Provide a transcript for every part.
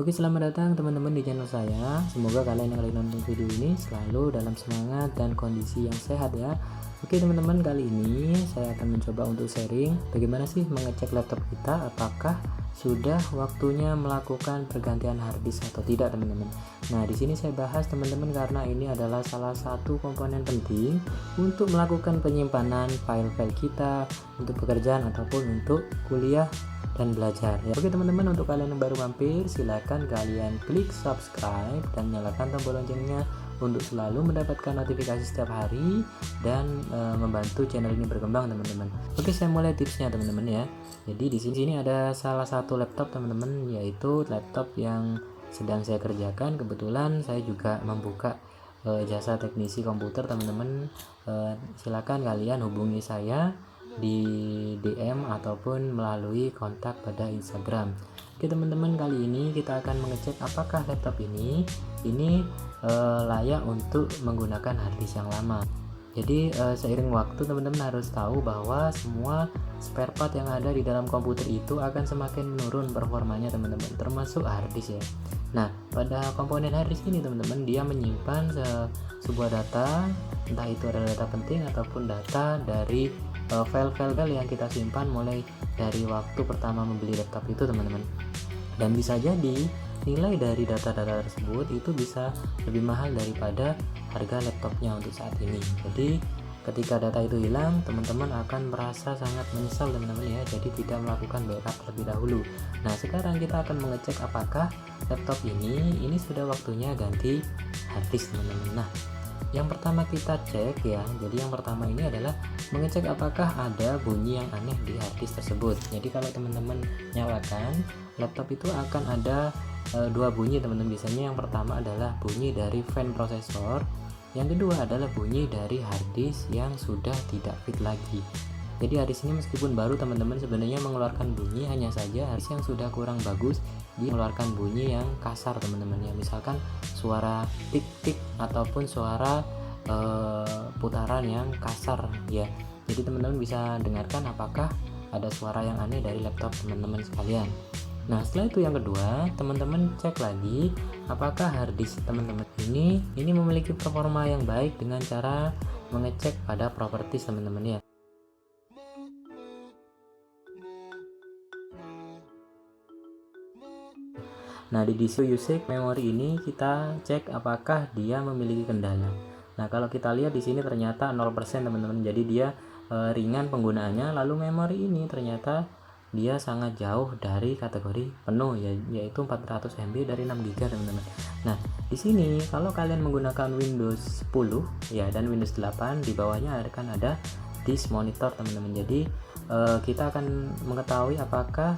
Oke, selamat datang teman-teman di channel saya. Semoga kalian yang lagi nonton video ini selalu dalam semangat dan kondisi yang sehat ya. Oke teman-teman, kali ini saya akan mencoba untuk sharing bagaimana sih mengecek laptop kita apakah sudah waktunya melakukan pergantian harddisk atau tidak teman-teman. Nah, di sini saya bahas teman-teman karena ini adalah salah satu komponen penting untuk melakukan penyimpanan file-file kita untuk pekerjaan ataupun untuk kuliah dan belajar ya. Oke teman-teman, untuk kalian yang baru mampir silahkan kalian klik subscribe dan nyalakan tombol loncengnya untuk selalu mendapatkan notifikasi setiap hari dan membantu channel ini berkembang teman-teman. Oke, saya mulai tipsnya teman-teman ya. Jadi di sini ada salah satu laptop teman-teman, yaitu laptop yang sedang saya kerjakan. Kebetulan saya juga membuka jasa teknisi komputer teman-teman. Silakan kalian hubungi saya di DM ataupun melalui kontak pada Instagram. Oke teman-teman, kali ini kita akan mengecek apakah laptop ini layak untuk menggunakan harddisk yang lama. Jadi seiring waktu teman-teman harus tahu bahwa semua spare part yang ada di dalam komputer itu akan semakin menurun performanya teman-teman, termasuk harddisk ya. Nah, pada komponen harddisk ini teman-teman, dia menyimpan sebuah data, entah itu adalah data penting ataupun data dari file-file yang kita simpan mulai dari waktu pertama membeli laptop itu teman-teman. Dan bisa jadi nilai dari data-data tersebut itu bisa lebih mahal daripada harga laptopnya untuk saat ini. Jadi ketika data itu hilang, teman-teman akan merasa sangat menyesal teman-teman ya. Jadi tidak melakukan backup terlebih dahulu. Nah, sekarang kita akan mengecek apakah laptop ini sudah waktunya ganti harddisk teman-teman. Nah, yang pertama kita cek ya, jadi yang pertama ini adalah mengecek apakah ada bunyi yang aneh di harddisk tersebut. Jadi kalau teman-teman nyalakan laptop itu akan ada dua bunyi teman-teman. Biasanya yang pertama adalah bunyi dari fan prosesor, yang kedua adalah bunyi dari harddisk yang sudah tidak fit lagi. Jadi harddisk ini meskipun baru teman-teman sebenarnya mengeluarkan bunyi, hanya saja harddisk yang sudah kurang bagus dia mengeluarkan bunyi yang kasar teman-teman ya, misalkan suara tik-tik ataupun suara putaran yang kasar ya. Jadi teman-teman bisa dengarkan apakah ada suara yang aneh dari laptop teman-teman sekalian. Nah, setelah itu yang kedua, teman-teman cek lagi apakah harddisk teman-teman ini memiliki performa yang baik dengan cara mengecek pada properties teman-teman ya. Nah, di disk usage memory ini kita cek apakah dia memiliki kendala. Nah, kalau kita lihat di sini ternyata 0% teman-teman. Jadi dia ringan penggunaannya, lalu memori ini ternyata dia sangat jauh dari kategori penuh ya, yaitu 400 MB dari 6 GB teman-teman. Nah, di sini kalau kalian menggunakan Windows 10 ya dan Windows 8, di bawahnya akan ada disk monitor teman-teman. Jadi kita akan mengetahui apakah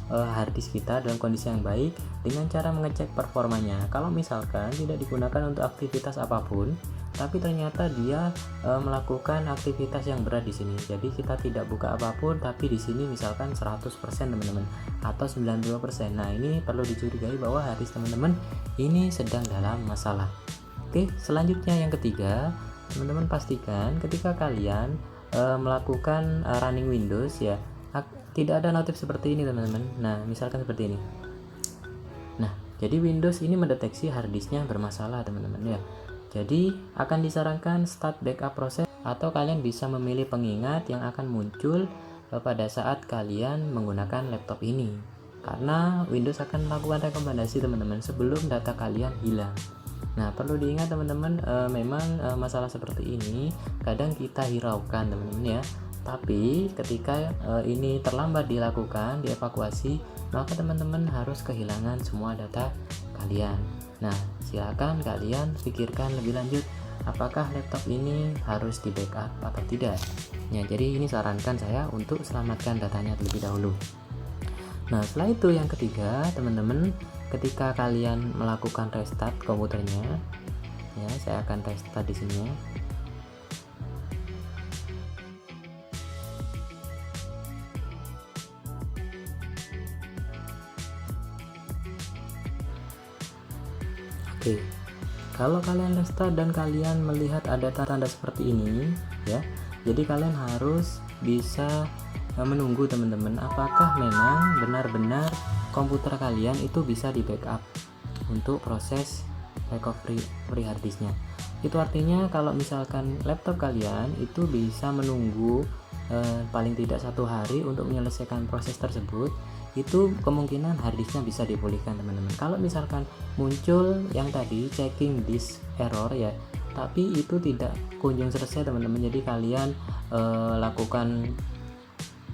harddisk kita dalam kondisi yang baik dengan cara mengecek performanya. Kalau misalkan tidak digunakan untuk aktivitas apapun, tapi ternyata dia melakukan aktivitas yang berat di sini. Jadi kita tidak buka apapun, tapi di sini misalkan 100% teman-teman atau 90%. Nah, ini perlu dicurigai bahwa harddisk teman-teman ini sedang dalam masalah. Oke, selanjutnya yang ketiga, teman-teman pastikan ketika kalian melakukan running Windows ya, tidak ada notif seperti ini teman-teman. Nah, misalkan seperti ini. Nah, jadi Windows ini mendeteksi harddisknya bermasalah teman-teman ya. Jadi akan disarankan start backup proses, atau kalian bisa memilih pengingat yang akan muncul pada saat kalian menggunakan laptop ini. Karena Windows akan melakukan rekomendasi teman-teman sebelum data kalian hilang. Nah, perlu diingat teman-teman, memang masalah seperti ini kadang kita hiraukan teman-teman ya. Tapi ketika ini terlambat dilakukan, dievakuasi, maka teman-teman harus kehilangan semua data kalian. Nah, silakan kalian pikirkan lebih lanjut apakah laptop ini harus di backup atau tidak. Ya, jadi ini sarankan saya untuk selamatkan datanya terlebih dahulu. Nah, setelah itu yang ketiga, teman-teman, ketika kalian melakukan restart komputernya, ya, saya akan restart di sini ya. Oke, kalau kalian restart dan kalian melihat ada tanda seperti ini ya, jadi kalian harus bisa menunggu teman-teman apakah memang benar-benar komputer kalian itu bisa di backup untuk proses recovery hard disknya. Itu artinya kalau misalkan laptop kalian itu bisa menunggu paling tidak 1 hari untuk menyelesaikan proses tersebut, itu kemungkinan hard disknya bisa dipulihkan teman-teman. Kalau misalkan muncul yang tadi checking disk error ya, tapi itu tidak kunjung selesai teman-teman, jadi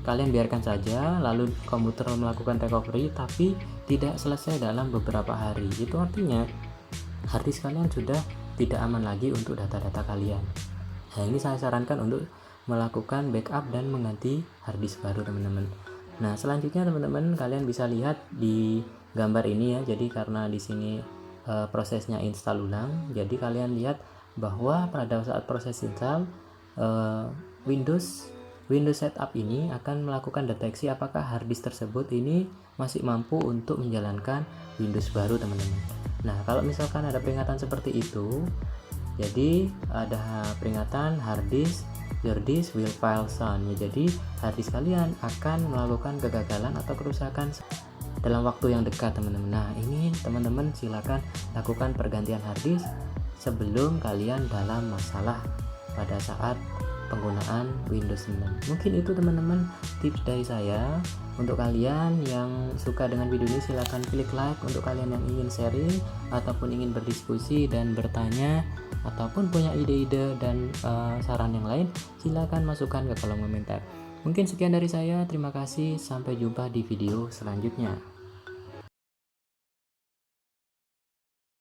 kalian biarkan saja, lalu komputer melakukan recovery tapi tidak selesai dalam beberapa hari, itu artinya harddisk kalian sudah tidak aman lagi untuk data-data kalian. Nah, ini saya sarankan untuk melakukan backup dan mengganti harddisk baru teman-teman. Nah, selanjutnya teman-teman kalian bisa lihat di gambar ini ya. Jadi karena di sini prosesnya install ulang, jadi kalian lihat bahwa pada saat proses install Windows Setup ini akan melakukan deteksi apakah harddisk tersebut ini masih mampu untuk menjalankan Windows baru teman-teman. Nah, kalau misalkan ada peringatan seperti itu, jadi ada peringatan your disk will fail soon. Jadi harddisk kalian akan melakukan kegagalan atau kerusakan dalam waktu yang dekat teman-teman. Nah, ini teman-teman silakan lakukan pergantian harddisk sebelum kalian dalam masalah pada saat penggunaan Windows 9. Mungkin itu teman-teman tips dari saya. Untuk kalian yang suka dengan video ini silahkan klik like. Untuk kalian yang ingin sharing ataupun ingin berdiskusi dan bertanya ataupun punya ide-ide dan saran yang lain, silahkan masukkan ke kolom komentar. Mungkin sekian dari saya, terima kasih, sampai jumpa di video selanjutnya.